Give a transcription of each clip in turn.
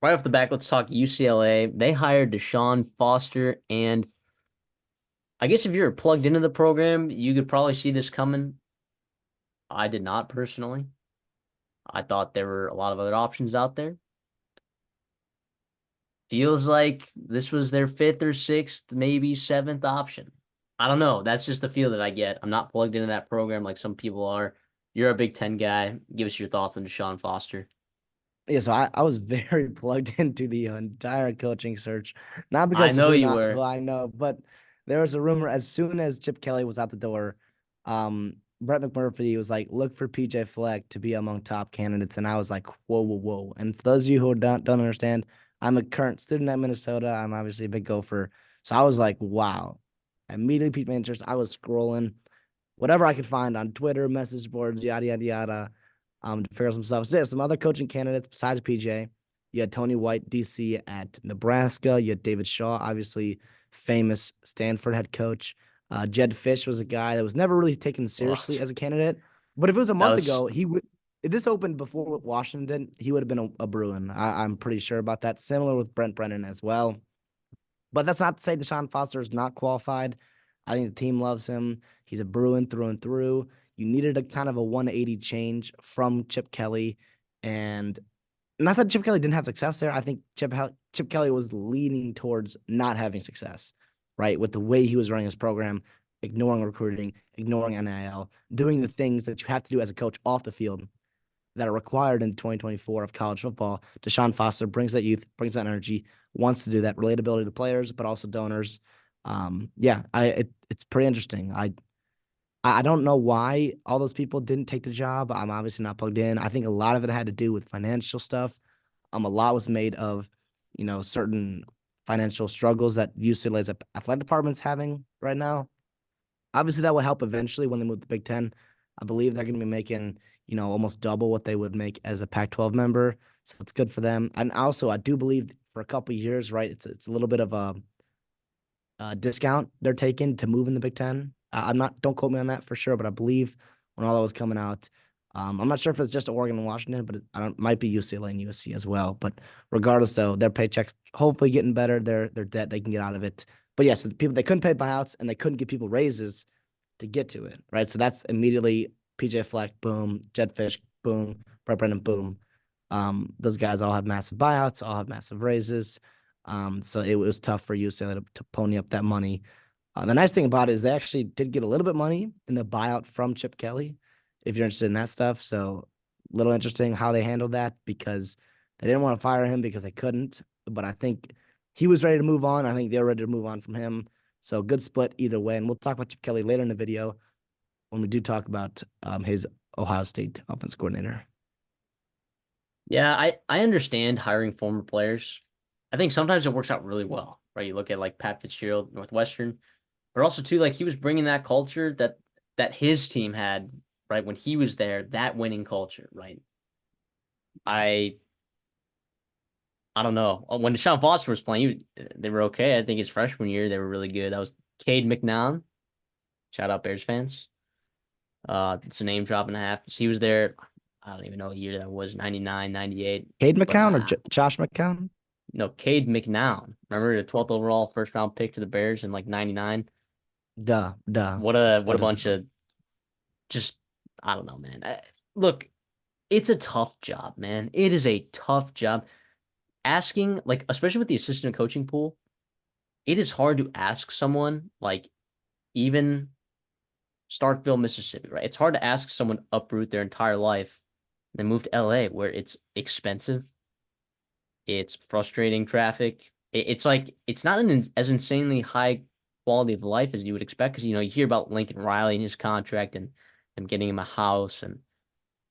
Right off the back, let's talk UCLA. They hired DeShaun Foster, and I guess if you're plugged into the program, you could probably see this coming. I did not personally. I thought there were a lot of other options out there. Feels like this was their fifth or sixth, maybe seventh option. I don't know. That's just the feel that I get. I'm not plugged into that program like some people are. You're a Big Ten guy. Give us your thoughts on DeShaun Foster. Yeah, so I was very plugged into the entire coaching search, not I because of know who you not who were. I know, but there was a rumor as soon as Chip Kelly was out the door, Brett McMurphy was like, look for PJ Fleck to be among top candidates, and I was like, whoa, whoa, whoa. And for those of you who don't understand, I'm a current student at Minnesota. I'm obviously a big Gopher, so I was like, wow. I immediately piqued my interest. I was scrolling whatever I could find on Twitter, message boards, yada yada yada, to figure out some stuff. So yeah, some other coaching candidates besides PJ. You had Tony White, DC at Nebraska. You had David Shaw, obviously famous Stanford head coach. Jed Fish was a guy that was never really taken seriously What? as a candidate. But if it was a That month was ago, he would. If this opened before Washington, he would have been a Bruin. I'm pretty sure about that. Similar with Brent Brennan as well. But that's not to say DeShaun Foster is not qualified. I think the team loves him. He's a Bruin through and through. You needed a kind of a 180 change from Chip Kelly. And not that Chip Kelly didn't have success there. I think Chip Kelly was leaning towards not having success, right? With the way he was running his program, ignoring recruiting, ignoring NIL, doing the things that you have to do as a coach off the field that are required in 2024 of college football. DeShaun Foster brings that youth, brings that energy, wants to do that relatability to players, but also donors. It's pretty interesting. I don't know why all those people didn't take the job. I'm obviously not plugged in. I think a lot of it had to do with financial stuff. A lot was made of, certain financial struggles that UCLA's athletic department's having right now. Obviously, that will help eventually when they move to Big Ten. I believe they're going to be making, almost double what they would make as a Pac-12 member. So it's good for them. And also, I do believe for a couple of years, right, it's a little bit of a discount they're taking to move in the Big Ten. I'm not, don't quote me on that for sure, but I believe when all that was coming out, I'm not sure if it's just Oregon and Washington, but it might be UCLA and USC as well. But regardless, though, their paychecks hopefully getting better. Their debt they can get out of it. But yes, the people they couldn't pay buyouts and they couldn't give people raises to get to it, right? So that's immediately PJ Fleck, boom, Jed Fish, boom, Brett Brennan, boom. Those guys all have massive buyouts, all have massive raises. So it was tough for UCLA to pony up that money. The nice thing about it is they actually did get a little bit of money in the buyout from Chip Kelly, if you're interested in that stuff. So a little interesting how they handled that because they didn't want to fire him because they couldn't. But I think he was ready to move on. I think they were ready to move on from him. So good split either way. And we'll talk about Chip Kelly later in the video when we do talk about his Ohio State offense coordinator. Yeah, I understand hiring former players. I think sometimes it works out really well, right? You look at like Pat Fitzgerald, Northwestern, but also too like he was bringing that culture that his team had, right? When he was there, that winning culture, right? I I don't know. When Deshaun Foster was playing, they were okay. I think his freshman year they were really good. That was Cade McNown. Shout out Bears fans. It's a name drop and a half. He was there. I don't even know what year that was, 99, 98. Cade But McCown or Josh McCown? no, Cade McNown. Remember the 12th overall first round pick to the Bears in like 99? Duh, duh. What a What is bunch of just I don't know, man. Look, it's a tough job, man. It is a tough job. Asking like especially with the assistant coaching pool, it is hard to ask someone like even Starkville, Mississippi, right? It's hard to ask someone to uproot their entire life and then move to LA where it's expensive, it's frustrating traffic. It's like it's not as insanely high quality of life as you would expect because you hear about Lincoln Riley and his contract and them getting him a house and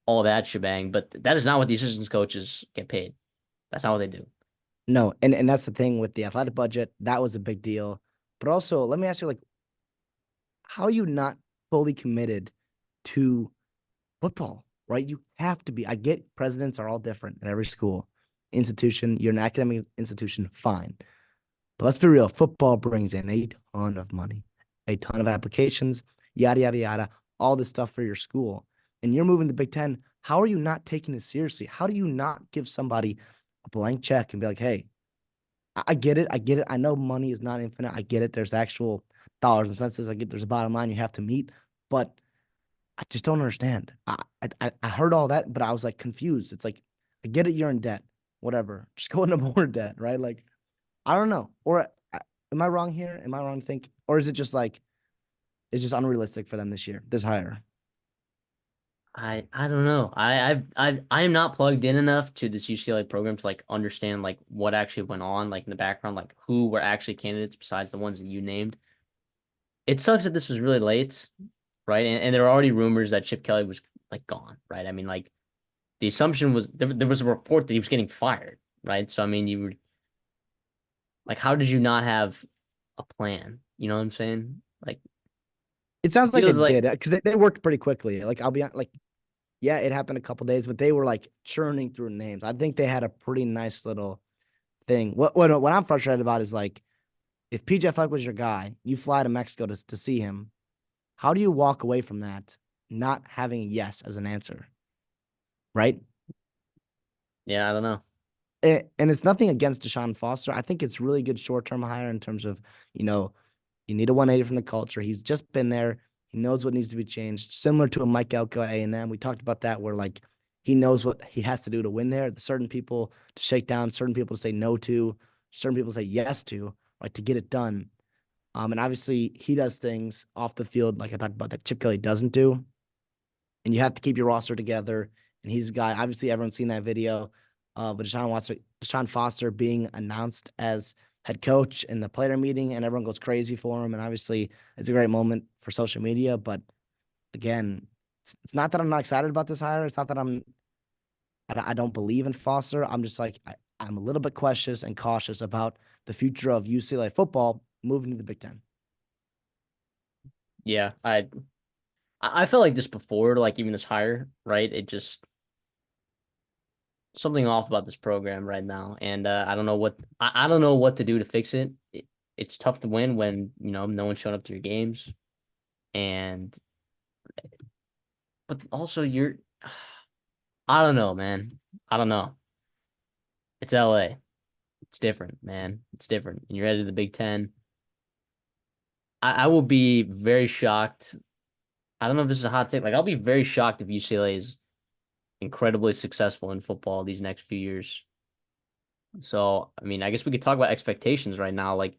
all that shebang, but that is not what the assistant coaches get paid. That's not what they do. No, and that's the thing with the athletic budget. That was a big deal. But also, let me ask you, like, how are you not fully committed to football, right? You have to be. I get presidents are all different at every school, institution. You're an academic institution, fine. But let's be real. Football brings in a ton of money, a ton of applications, yada, yada, yada, all this stuff for your school. And you're moving to Big Ten. How are you not taking it seriously? How do you not give somebody a blank check and be like, hey, I get it. I get it. I know money is not infinite. I get it. There's actual dollars and cents. I get there's a bottom line you have to meet, but I just don't understand. I heard all that, but I was like confused. It's like, I get it. You're in debt. Whatever. Just go into more debt, right? Like, I don't know. Or am I wrong here? Am I wrong to think? Or is it just like, it's just unrealistic for them this year, this higher? I don't know. I am not plugged in enough to this UCLA program to like understand like what actually went on like in the background, like who were actually candidates besides the ones that you named. It sucks that this was really late, right? And there were already rumors that Chip Kelly was like gone, right? I mean, like the assumption was there was a report that he was getting fired, right? So I mean, you were like, how did you not have a plan? You know what I'm saying? Like, It it sounds like feels it like did because they worked pretty quickly. Like, I'll be like, yeah, it happened a couple days, but they were like churning through names. I think they had a pretty nice little thing. What I'm frustrated about is like, if PJ Fleck was your guy, you fly to Mexico to see him. How do you walk away from that not having yes as an answer, right? yeah, I don't know. And it's nothing against DeShaun Foster. I think it's really good short term hire in terms of, you know, you need a 180 from the culture. He's just been there. He knows what needs to be changed. Similar to a Mike Elko at A&M. We talked about that where like he knows what he has to do to win there. Certain people to shake down, certain people to say no to, certain people to say yes to, like to get it done. And obviously he does things off the field, like I talked about, that Chip Kelly doesn't do. And you have to keep your roster together. And he's a guy, obviously everyone's seen that video of DeShaun Foster being announced as head coach in the player meeting, and everyone goes crazy for him. And obviously it's a great moment for social media. But again, it's not that I'm not excited about this hire. It's not that I don't believe in Foster. I'm just like, I'm a little bit cautious about the future of UCLA football moving to the Big Ten. Yeah, I felt like this before, like even this higher, right? It just something off about this program right now, and I don't know I don't know what to do to fix it. It's tough to win when no one's showing up to your games, and but also you're I don't know, man. I don't know. It's LA. It's different, man. It's different. And you're headed to the Big Ten. I will be very shocked. I don't know if this is a hot take. Like I'll be very shocked if UCLA is incredibly successful in football these next few years. So, I mean, I guess we could talk about expectations right now. Like,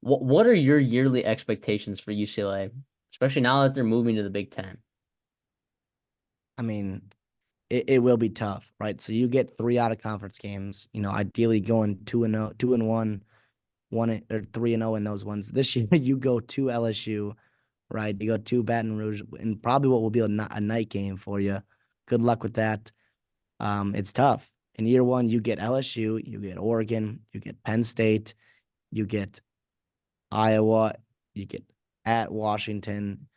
what are your yearly expectations for UCLA, especially now that they're moving to the Big Ten? I mean, it will be tough, right? So you get three out of conference games, ideally going 2-0, 2-1, 3-0 in those ones. This year you go to LSU, right? You go to Baton Rouge and probably what will be a night game for you. Good luck with that. It's tough. In year one, you get LSU, you get Oregon, you get Penn State, you get Iowa, you get at Washington,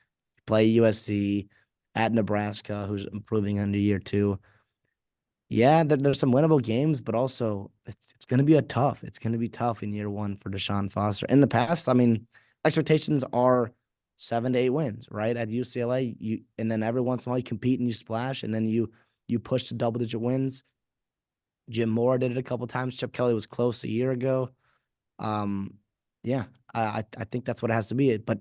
play USC, at Nebraska, who's improving under year two. Yeah, there's some winnable games, but also it's going to be it's going to be tough in year one for DeShaun Foster. In the past, I mean, expectations are 7 to 8 wins, right? At UCLA, and then every once in a while you compete and you splash, and then you push to double digit wins. Jim Moore did it a couple times. Chip Kelly was close a year ago. Um, yeah, I think that's what it has to be. But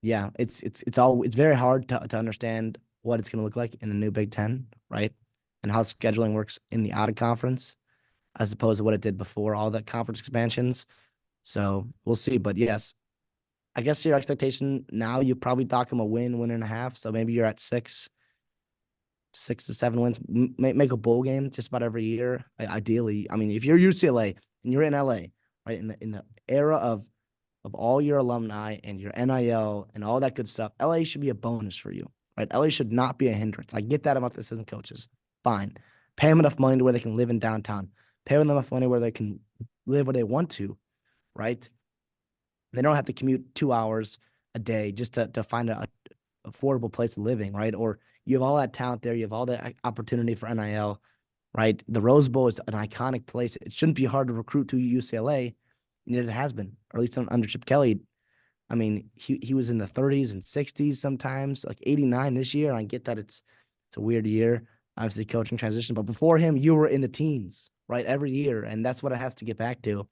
yeah, it's very hard to understand what it's going to look like in the new Big Ten, right? And how scheduling works in the out of conference as opposed to what it did before all the conference expansions. So we'll see. But yes, I guess your expectation now you probably dock them a win and a half. So maybe you're at 6 to 7 wins. Make a bowl game just about every year. Ideally, I mean, if you're UCLA and you're in LA, right, in the era of all your alumni and your NIL and all that good stuff, LA should be a bonus for you, right? LA should not be a hindrance. I get that about the assistant coaches. Fine. Pay them enough money to where they can live in downtown. Pay them enough money where they can live where they want to, right? They don't have to commute 2 hours a day just to find a affordable place of living, right? Or you have all that talent there. You have all the opportunity for NIL, right? The Rose Bowl is an iconic place. It shouldn't be hard to recruit to UCLA, and yet it has been, or at least under Chip Kelly. I mean, he was in the 30s and 60s sometimes, like 89 this year. And I get that it's a weird year, obviously coaching transition. But before him, you were in the teens, right? Every year. And that's what it has to get back to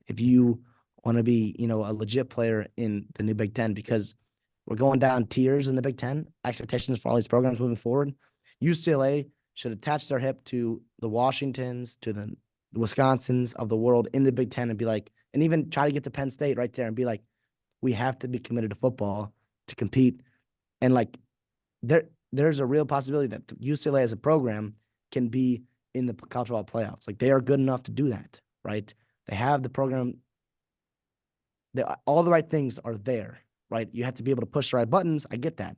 if you want to be, a legit player in the new Big Ten, because we're going down tiers in the Big Ten. Expectations for all these programs moving forward. UCLA should attach their hip to the Washingtons, to the Wisconsins of the world in the Big Ten and be like, and even try to get to Penn State right there and be like, we have to be committed to football to compete. And like there's a real possibility that UCLA as a program can be in the college football playoffs. Like they are good enough to do that, right? They have the program. All the right things are there, right? You have to be able to push the right buttons. I get that.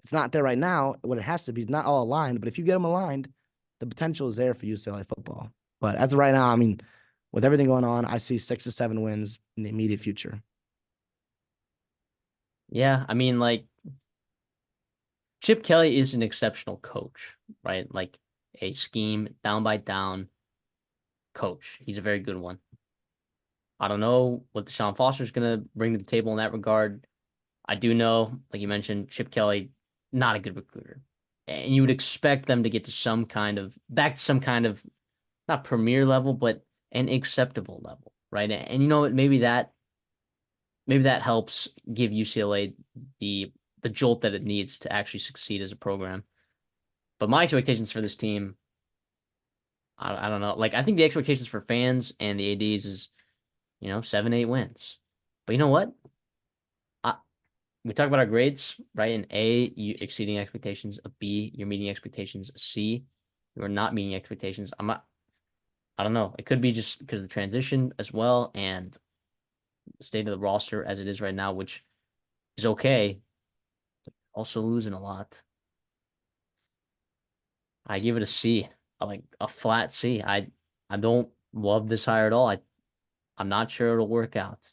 It's not there right now. What it has to be is not all aligned, but if you get them aligned, the potential is there for UCLA football. But as of right now, I mean, with everything going on, I see 6 to 7 wins in the immediate future. Yeah, I mean, like Chip Kelly is an exceptional coach, right? Like a scheme down by down coach. He's a very good one. I don't know what DeShaun Foster is going to bring to the table in that regard. I do know, like you mentioned, Chip Kelly, not a good recruiter. And you would expect them to get to back to some kind of, not premier level, but an acceptable level, right? And you know what? Maybe that helps give UCLA the jolt that it needs to actually succeed as a program. But my expectations for this team, I don't know. Like I think the expectations for fans and the ADs is 7, 8 wins. But you know what? I, we talk about our grades, right? An A, you exceeding expectations. A B, you're meeting expectations. A C, you're not meeting expectations. I don't know. It could be just because of the transition as well and the state of the roster as it is right now, which is okay. Also losing a lot. I give it a C, like a flat C. I don't love this hire at all. I'm not sure it'll work out.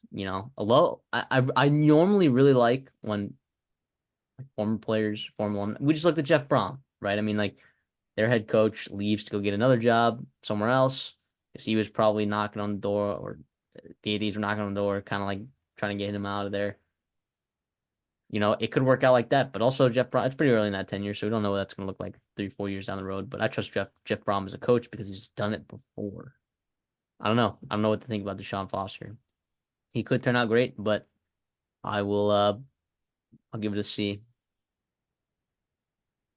Although I normally really like when former players, former one. We just looked at Jeff Brom, right? I mean, like their head coach leaves to go get another job somewhere else because he was probably knocking on the door, or the ADs were knocking on the door, kind of like trying to get him out of there. It could work out like that, but also Jeff Brom, it's pretty early in that tenure, so we don't know what that's going to look like 3, 4 years down the road. But I trust Jeff Brom as a coach because he's done it before. I don't know. I don't know what to think about DeShaun Foster. He could turn out great, but I will. I'll give it a C.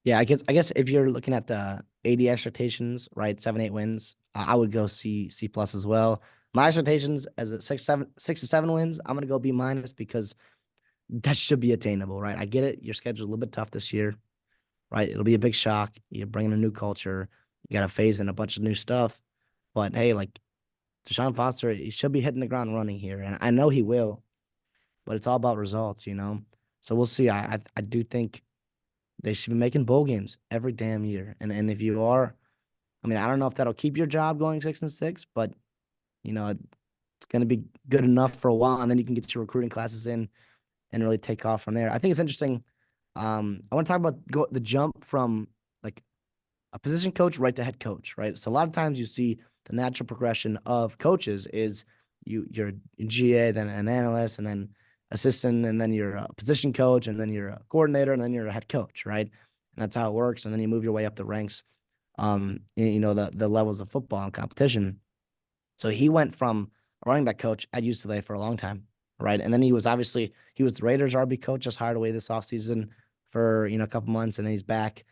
Yeah, I guess if you're looking at the AD expectations, right, 7, 8 wins, I would go C plus as well. My expectations as a 6 to 7 wins, I'm gonna go B minus because that should be attainable, right? I get it. Your schedule's a little bit tough this year, right? It'll be a big shock. You're bringing a new culture. You got to phase in a bunch of new stuff. But hey, like DeShaun Foster, he should be hitting the ground running here, and I know he will. But it's all about results. So we'll see. I do think they should be making bowl games every damn year. And if you are, I mean, I don't know if that'll keep your job going 6-6, but it's going to be good enough for a while, and then you can get your recruiting classes in and really take off from there. I think it's interesting. I want to talk about the jump from like a position coach right to head coach, right? So a lot of times you see the natural progression of coaches is you're a GA, then an analyst, and then assistant, and then you're a position coach, and then you're a coordinator, and then you're a head coach, right? And that's how it works. And then you move your way up the ranks, the levels of football and competition. So he went from a running back coach at UCLA for a long time, right? And then he was the Raiders RB coach, just hired away this offseason for a couple months, and then he's back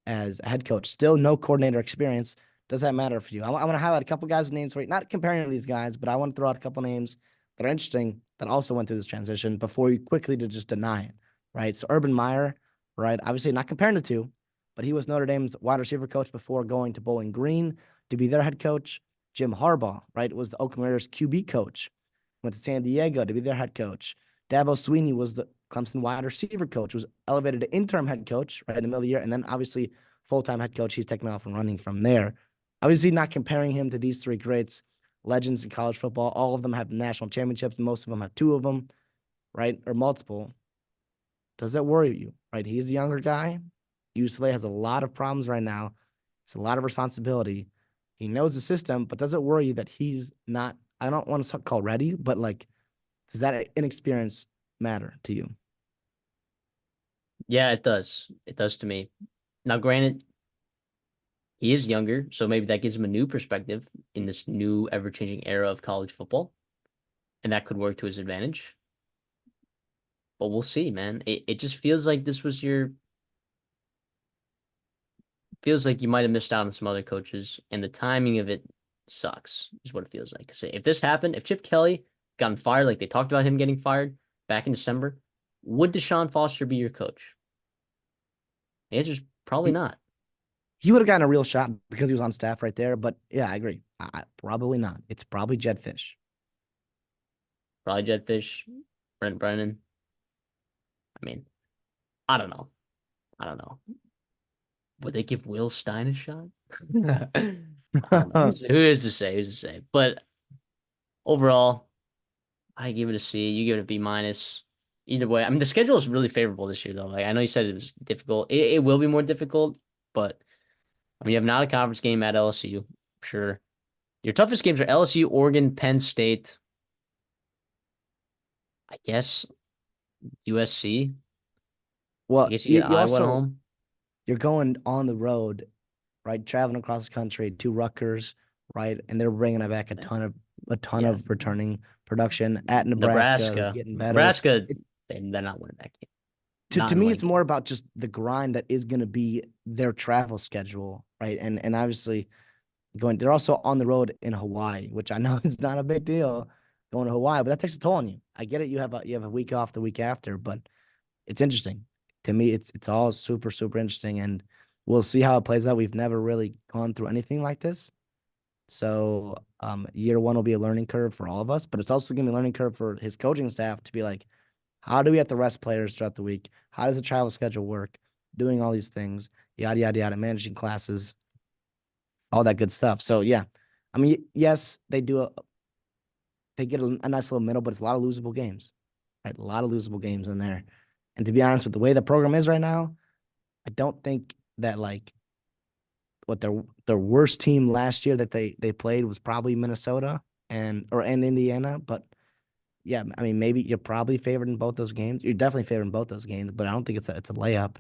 as a head coach. Still no coordinator experience. Does that matter for you? I'm going to highlight a couple guys' names for you. Not comparing to these guys, but I want to throw out a couple names that are interesting that also went through this transition before you quickly to just deny it, right? So Urban Meyer, right? Obviously not comparing the two, but he was Notre Dame's wide receiver coach before going to Bowling Green to be their head coach. Jim Harbaugh, right, was the Oakland Raiders QB coach. Went to San Diego to be their head coach. Dabo Sweeney was the Clemson wide receiver coach, was elevated to interim head coach right in the middle of the year, and then obviously full-time head coach. He's taken off and running from there. Obviously not comparing him to these three greats, legends in college football. All of them have national championships. Most of them have two of them, right, or multiple. Does that worry you, right? He's a younger guy. UCLA has a lot of problems right now. It's a lot of responsibility. He knows the system, but does it worry you that he's not, I don't want to call ready, but like, does that inexperience matter to you? Yeah, it does. It does to me. Now, granted, He is younger, so maybe that gives him a new perspective in this new ever-changing era of college football, and that could work to his advantage. But we'll see, man. It just feels like this was your feels like you might have missed out on some other coaches, and the timing of it sucks, is what it feels like. So if this happened, if Chip Kelly gotten fired, like they talked about him getting fired back in December, would DeShaun Foster be your coach? The answer is probably He, not. he would have gotten a real shot because he was on staff right there. But yeah, I agree. Probably not. It's probably Jed Fish. Probably Jed Fish, Brent Brennan. I mean, I don't know. I don't know. Would they give Will Stein a shot? I don't know. Who is to say? Who's to say? But overall, I give it a C. You give it a B minus. Either way, I mean the schedule is really favorable this year, though. Like I know you said it was difficult. It will be more difficult, but I mean you have not a conference game at LSU, sure. Your toughest games are LSU, Oregon, Penn State. I guess USC. I Well, guess you you, get you Iowa at also home. you're going on the road, right? Traveling across the country to Rutgers, right? And they're bringing back a ton Yeah, of returning production at Nebraska that's Nebraska. getting better. Nebraska, It, they're not winning that game. to Not in me, it's like more about just the grind that is going to be their travel schedule, right? And obviously going, they're also on the road in Hawaii, which I know is not a big deal going to Hawaii, but that takes a toll on you. I get it. You have a week off the week after, but it's interesting. To me, it's all super, super interesting. And we'll see how it plays out. We've never really gone through anything like this. So year one will be a learning curve for all of us, but it's also gonna be a learning curve for his coaching staff to be like, how do we have to rest players throughout the week? How does the travel schedule work? Doing all these things, yada yada yada, managing classes, all that good stuff. So yeah, I mean, yes, they get a nice little middle, but it's a lot of losable games, right? A lot of losable games in there. And to be honest, with the way the program is right now, I don't think that like what their worst team last year that they played was probably Minnesota and Indiana. But yeah, I mean maybe you're probably favored in both those games. You're definitely favored in both those games, but I don't think it's a layup.